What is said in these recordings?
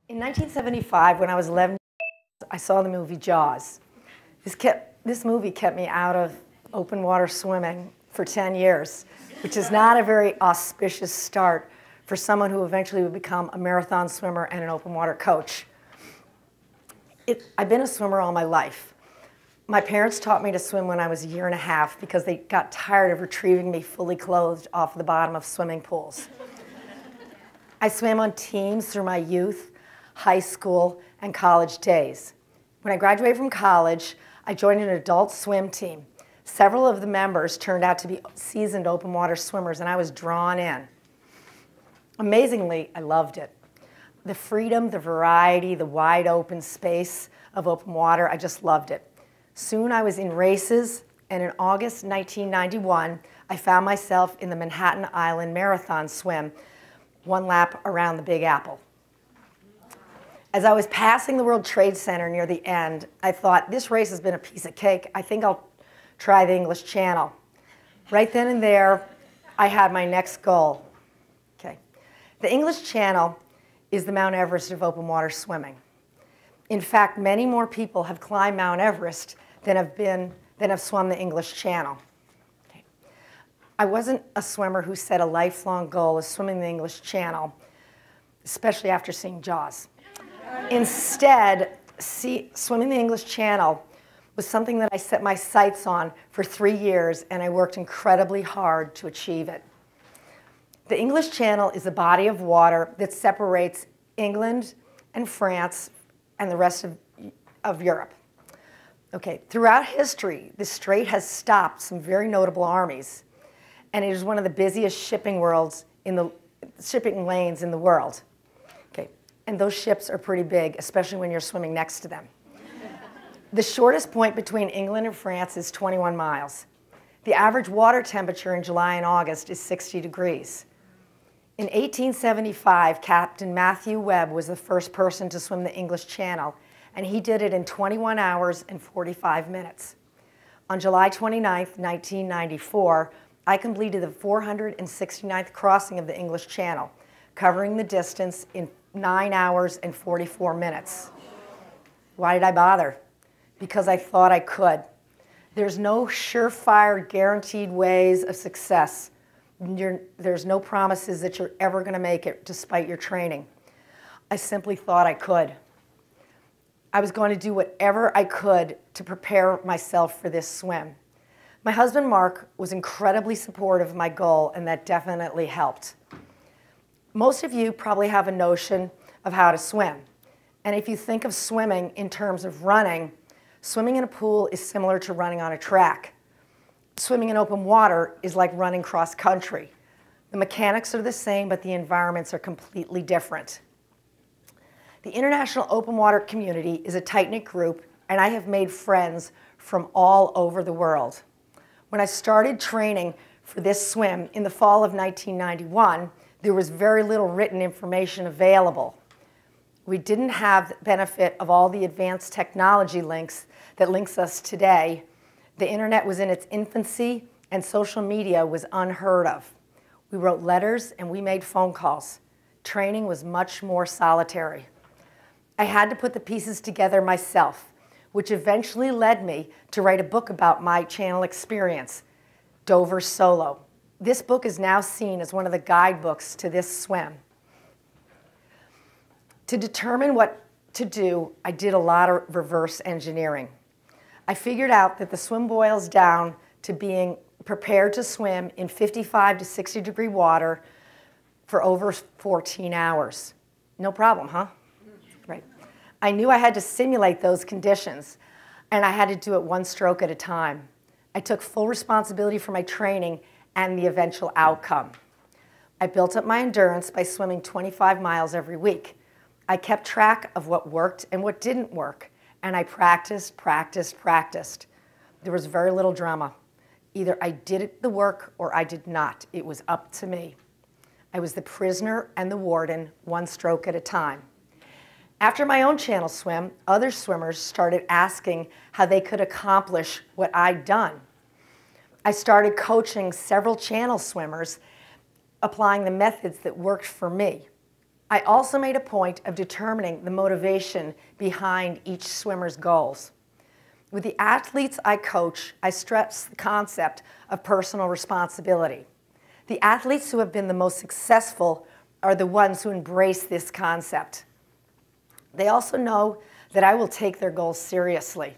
In 1975, when I was 11, I saw the movie Jaws. This movie kept me out of open water swimming for 10 years, which is not a very auspicious start for someone who eventually would become a marathon swimmer and an open water coach. I've been a swimmer all my life. My parents taught me to swim when I was a year and a half because they got tired of retrieving me fully clothed off the bottom of swimming pools. I swam on teams through my youth, high school, and college days. When I graduated from college, I joined an adult swim team. Several of the members turned out to be seasoned open water swimmers, and I was drawn in. Amazingly, I loved it. The freedom, the variety, the wide open space of open water, I just loved it. Soon I was in races, and in August 1991, I found myself in the Manhattan Island Marathon swim, one lap around the Big Apple. As I was passing the World Trade Center near the end, I thought, this race has been a piece of cake. I think I'll try the English Channel. Right then and there, I had my next goal. Okay. The English Channel is the Mount Everest of open water swimming. In fact, many more people have climbed Mount Everest than have swum the English Channel. Okay. I wasn't a swimmer who set a lifelong goal of swimming the English Channel, especially after seeing Jaws. Instead, swimming the English Channel was something that I set my sights on for 3 years, and I worked incredibly hard to achieve it. The English Channel is a body of water that separates England and France and the rest of Europe. Okay, throughout history, the strait has stopped some very notable armies, and it is one of the busiest shipping lanes in the world. And those ships are pretty big, especially when you're swimming next to them. The shortest point between England and France is 21 miles. The average water temperature in July and August is 60 degrees. In 1875, Captain Matthew Webb was the first person to swim the English Channel, and he did it in 21 hours and 45 minutes. On July 29, 1994, I completed the 469th crossing of the English Channel, covering the distance in 9 hours and 44 minutes. Why did I bother? Because I thought I could. There's no surefire, guaranteed ways of success. There's no promises that you're ever going to make it despite your training. I simply thought I could. I was going to do whatever I could to prepare myself for this swim. My husband, Mark, was incredibly supportive of my goal, and that definitely helped. Most of you probably have a notion of how to swim. And if you think of swimming in terms of running, swimming in a pool is similar to running on a track. Swimming in open water is like running cross country. The mechanics are the same, but the environments are completely different. The international open water community is a tight-knit group, and I have made friends from all over the world. When I started training for this swim in the fall of 1991, there was very little written information available. We didn't have the benefit of all the advanced technology that links us today. The internet was in its infancy, and social media was unheard of. We wrote letters and we made phone calls. Training was much more solitary. I had to put the pieces together myself, which eventually led me to write a book about my channel experience, Dover Solo. This book is now seen as one of the guidebooks to this swim. To determine what to do, I did a lot of reverse engineering. I figured out that the swim boils down to being prepared to swim in 55 to 60 degree water for over 14 hours. No problem, huh? Right. I knew I had to simulate those conditions, and I had to do it one stroke at a time. I took full responsibility for my training and the eventual outcome. I built up my endurance by swimming 25 miles every week. I kept track of what worked and what didn't work, and I practiced. There was very little drama. Either I did the work or I did not. It was up to me. I was the prisoner and the warden, one stroke at a time. After my own channel swim, other swimmers started asking how they could accomplish what I'd done. I started coaching several channel swimmers, applying the methods that worked for me. I also made a point of determining the motivation behind each swimmer's goals. With the athletes I coach, I stress the concept of personal responsibility. The athletes who have been the most successful are the ones who embrace this concept. They also know that I will take their goals seriously.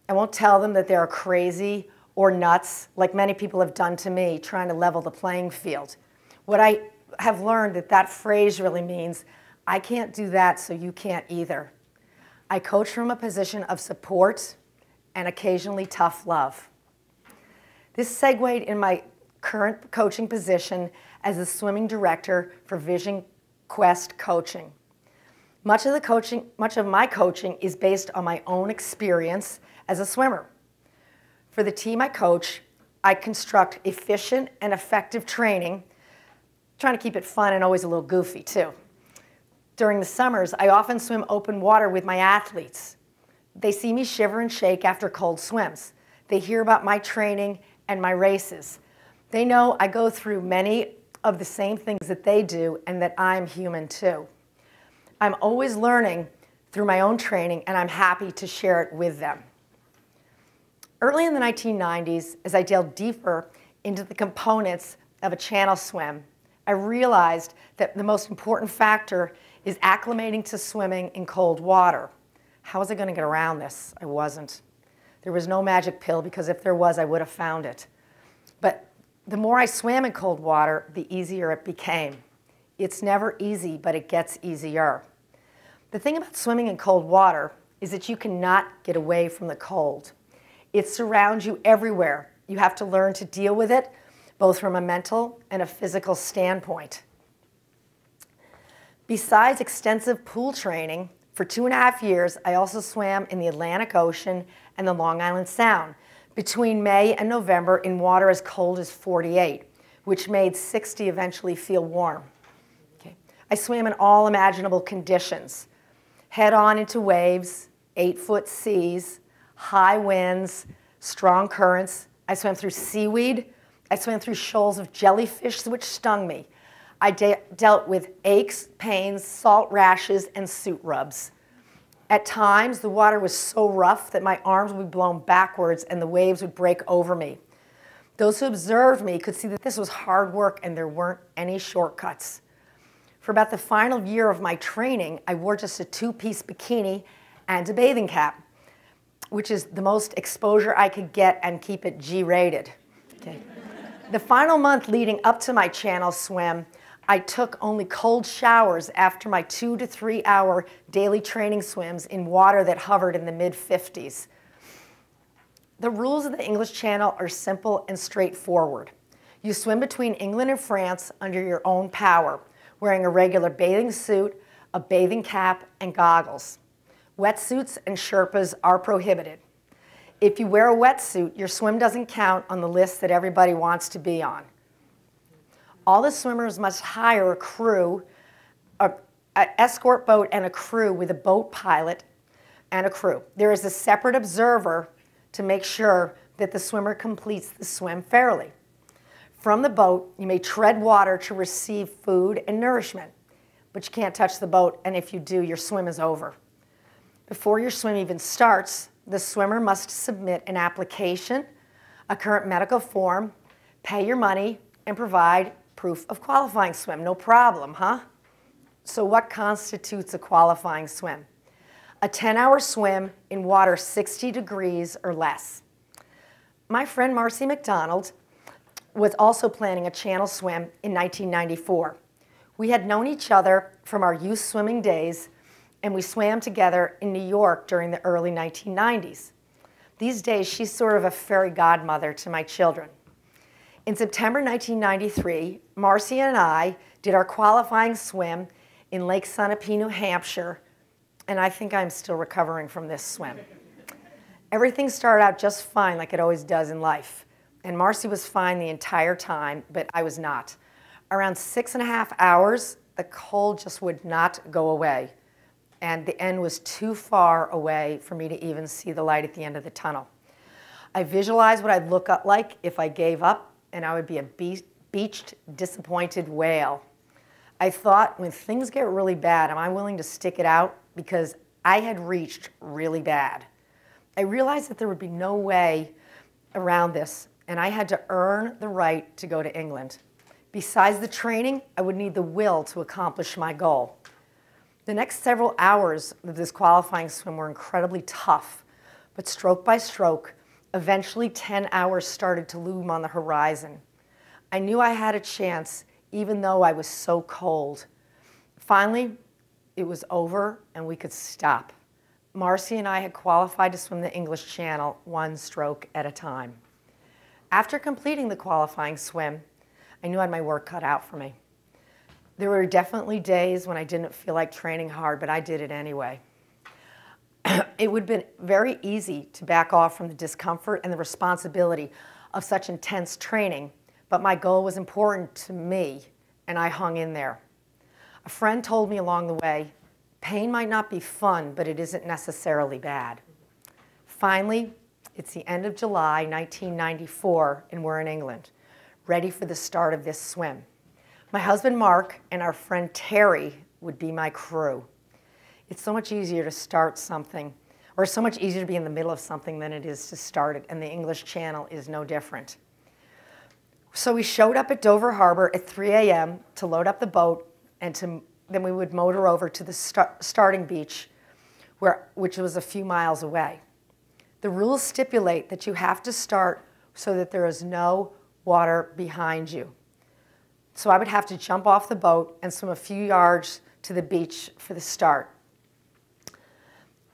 I won't tell them that they're crazy or nuts, like many people have done to me, trying to level the playing field. What I have learned that phrase really means, I can't do that, so you can't either. I coach from a position of support and occasionally tough love. This segued in my current coaching position as the swimming director for Vision Quest Coaching. Much of my coaching is based on my own experience as a swimmer. For the team I coach, I construct efficient and effective training, trying to keep it fun and always a little goofy too. During the summers, I often swim open water with my athletes. They see me shiver and shake after cold swims. They hear about my training and my races. They know I go through many of the same things that they do and that I'm human too. I'm always learning through my own training, and I'm happy to share it with them. Early in the 1990s, as I delved deeper into the components of a channel swim, I realized that the most important factor is acclimating to swimming in cold water. How was I going to get around this? I wasn't. There was no magic pill, because if there was, I would have found it. But the more I swam in cold water, the easier it became. It's never easy, but it gets easier. The thing about swimming in cold water is that you cannot get away from the cold. It surrounds you everywhere. You have to learn to deal with it, both from a mental and a physical standpoint. Besides extensive pool training, for 2.5 years, I also swam in the Atlantic Ocean and the Long Island Sound between May and November in water as cold as 48, which made 60 eventually feel warm. Okay. I swam in all imaginable conditions, head-on into waves, 8-foot seas, high winds, strong currents. I swam through seaweed. I swam through shoals of jellyfish which stung me. I dealt with aches, pains, salt rashes, and suit rubs. At times, the water was so rough that my arms would be blown backwards and the waves would break over me. Those who observed me could see that this was hard work and there weren't any shortcuts. For about the final year of my training, I wore just a 2-piece bikini and a bathing cap, which is the most exposure I could get and keep it G-rated. Okay. The final month leading up to my channel swim, I took only cold showers after my 2 to 3 hour daily training swims in water that hovered in the mid-50s. The rules of the English Channel are simple and straightforward. You swim between England and France under your own power, wearing a regular bathing suit, a bathing cap, and goggles. Wetsuits and Sherpas are prohibited. If you wear a wetsuit, your swim doesn't count on the list that everybody wants to be on. All the swimmers must hire a crew, an escort boat and a crew with a boat pilot and a crew. There is a separate observer to make sure that the swimmer completes the swim fairly. From the boat, you may tread water to receive food and nourishment, but you can't touch the boat, and if you do, your swim is over. Before your swim even starts, the swimmer must submit an application, a current medical form, pay your money, and provide proof of qualifying swim. No problem, huh? So what constitutes a qualifying swim? A 10-hour swim in water 60 degrees or less. My friend Marcia McDonald was also planning a channel swim in 1994. We had known each other from our youth swimming days, and we swam together in New York during the early 1990s. These days, she's sort of a fairy godmother to my children. In September 1993, Marcia and I did our qualifying swim in Lake Sunapee, New Hampshire, and I think I'm still recovering from this swim. Everything started out just fine, like it always does in life, and Marcia was fine the entire time, but I was not. Around 6.5 hours, the cold just would not go away, and the end was too far away for me to even see the light at the end of the tunnel. I visualized what I'd look like if I gave up, and I would be a beached, disappointed whale. I thought, when things get really bad, am I willing to stick it out? Because I had reached really bad. I realized that there would be no way around this, and I had to earn the right to go to England. Besides the training, I would need the will to accomplish my goal. The next several hours of this qualifying swim were incredibly tough, but stroke by stroke, eventually 10 hours started to loom on the horizon. I knew I had a chance, even though I was so cold. Finally, it was over and we could stop. Marcia and I had qualified to swim the English Channel one stroke at a time. After completing the qualifying swim, I knew I had my work cut out for me. There were definitely days when I didn't feel like training hard, but I did it anyway. It would have been very easy to back off from the discomfort and the responsibility of such intense training, but my goal was important to me, and I hung in there. A friend told me along the way, pain might not be fun, but it isn't necessarily bad. Finally, it's the end of July 1994, and we're in England, ready for the start of this swim. My husband Mark and our friend Terry would be my crew. It's so much easier to start something, or so much easier to be in the middle of something than it is to start it, and the English Channel is no different. So we showed up at Dover Harbor at 3 a.m. to load up the boat, and then we would motor over to the starting beach, which was a few miles away. The rules stipulate that you have to start so that there is no water behind you. So I would have to jump off the boat and swim a few yards to the beach for the start.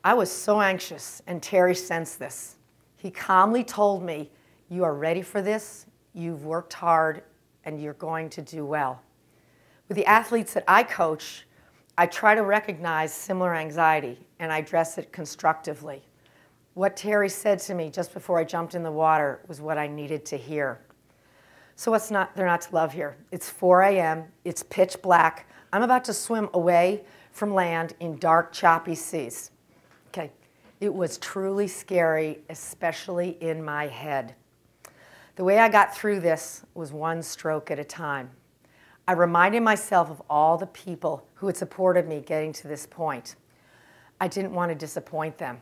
I was so anxious, and Terry sensed this. He calmly told me, "You are ready for this, you've worked hard, and you're going to do well." With the athletes that I coach, I try to recognize similar anxiety, and I address it constructively. What Terry said to me just before I jumped in the water was what I needed to hear. So what's there not to love here? It's 4 a.m., it's pitch black. I'm about to swim away from land in dark, choppy seas. Okay, it was truly scary, especially in my head. The way I got through this was one stroke at a time. I reminded myself of all the people who had supported me getting to this point. I didn't want to disappoint them.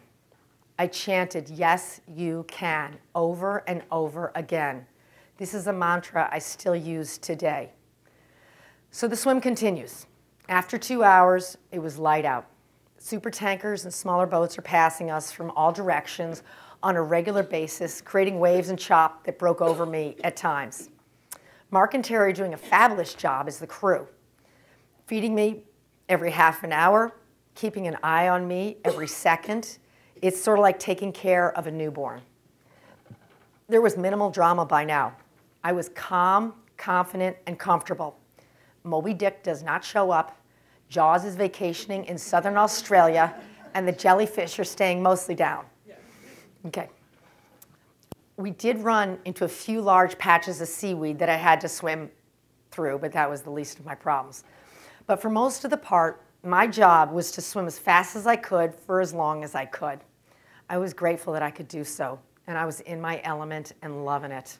I chanted, "Yes, you can," over and over again. This is a mantra I still use today. So the swim continues. After 2 hours, it was light out. Super tankers and smaller boats are passing us from all directions on a regular basis, creating waves and chop that broke over me at times. Mark and Terry are doing a fabulous job as the crew, feeding me every half an hour, keeping an eye on me every second. It's sort of like taking care of a newborn. There was minimal drama by now. I was calm, confident, and comfortable. Moby Dick does not show up. Jaws is vacationing in southern Australia, and the jellyfish are staying mostly down. Okay. We did run into a few large patches of seaweed that I had to swim through, but that was the least of my problems. But for most of the part, my job was to swim as fast as I could for as long as I could. I was grateful that I could do so, and I was in my element and loving it.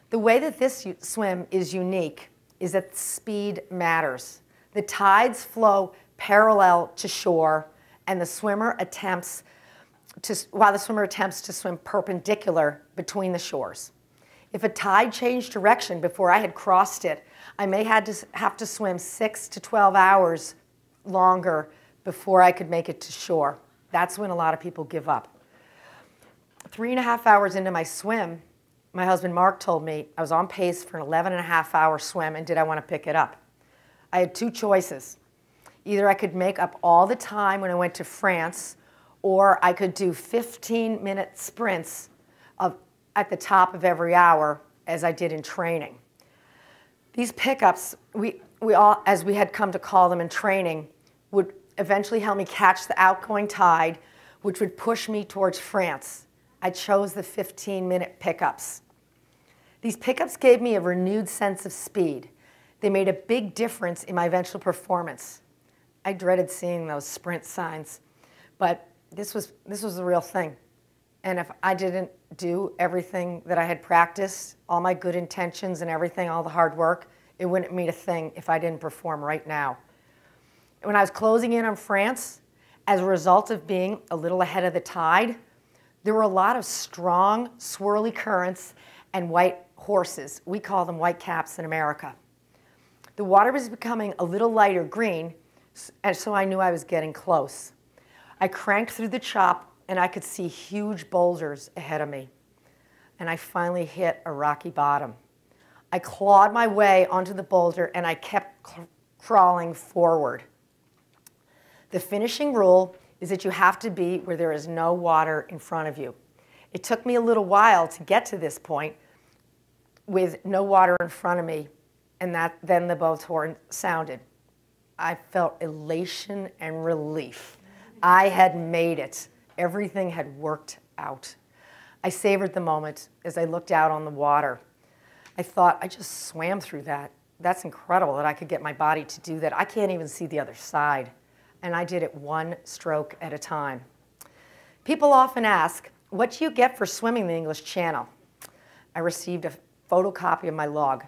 The way that this swim is unique is that speed matters. The tides flow parallel to shore, and while the swimmer attempts to swim perpendicular between the shores. If a tide changed direction before I had crossed it, I may have to swim 6 to 12 hours longer before I could make it to shore. That's when a lot of people give up. 3.5 hours into my swim, my husband Mark told me I was on pace for an 11.5-hour swim, and did I want to pick it up? I had two choices. Either I could make up all the time when I went to France, or I could do 15-minute sprints at the top of every hour, as I did in training. These pickups, we all, as we had come to call them in training, would eventually help me catch the outgoing tide, which would push me towards France. I chose the 15-minute pickups. These pickups gave me a renewed sense of speed. They made a big difference in my eventual performance. I dreaded seeing those sprint signs, but this was the real thing. And if I didn't do everything that I had practiced, all my good intentions and everything, all the hard work, It wouldn't mean a thing if I didn't perform right now. When I was closing in on France, as a result of being a little ahead of the tide, there were a lot of strong, swirly currents and white horses. We call them white caps in America. The water was becoming a little lighter green, and so I knew I was getting close. I cranked through the chop, and I could see huge boulders ahead of me. And I finally hit a rocky bottom. I clawed my way onto the boulder, and I kept crawling forward. The finishing rule is that you have to be where there is no water in front of you. It took me a little while to get to this point with no water in front of me, and then the boat's horn sounded. I felt elation and relief. I had made it. Everything had worked out. I savored the moment as I looked out on the water. I thought, I just swam through that. That's incredible that I could get my body to do that. I can't even see the other side. And I did it one stroke at a time. People often ask, what do you get for swimming the English Channel? I received a photocopy of my log,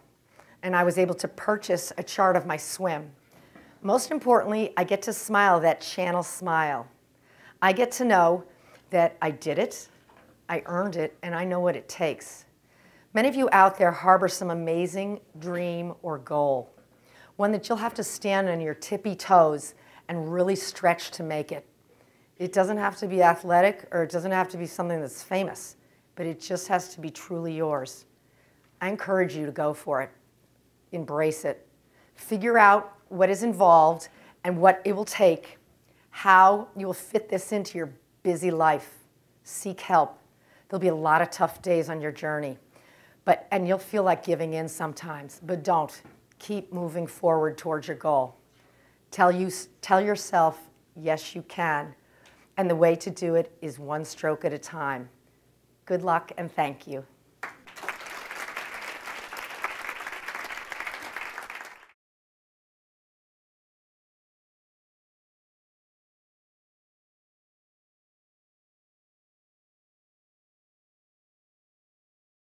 and I was able to purchase a chart of my swim. Most importantly, I get to smile that channel smile. I get to know that I did it, I earned it, and I know what it takes. Many of you out there harbor some amazing dream or goal, one that you'll have to stand on your tippy toes and really stretch to make it. It doesn't have to be athletic, or it doesn't have to be something that's famous, but it just has to be truly yours. I encourage you to go for it. Embrace it. Figure out what is involved and what it will take, how you will fit this into your busy life. Seek help. There'll be a lot of tough days on your journey, and you'll feel like giving in sometimes, but don't. Keep moving forward towards your goal. Tell yourself, yes, you can. And the way to do it is one stroke at a time. Good luck and thank you.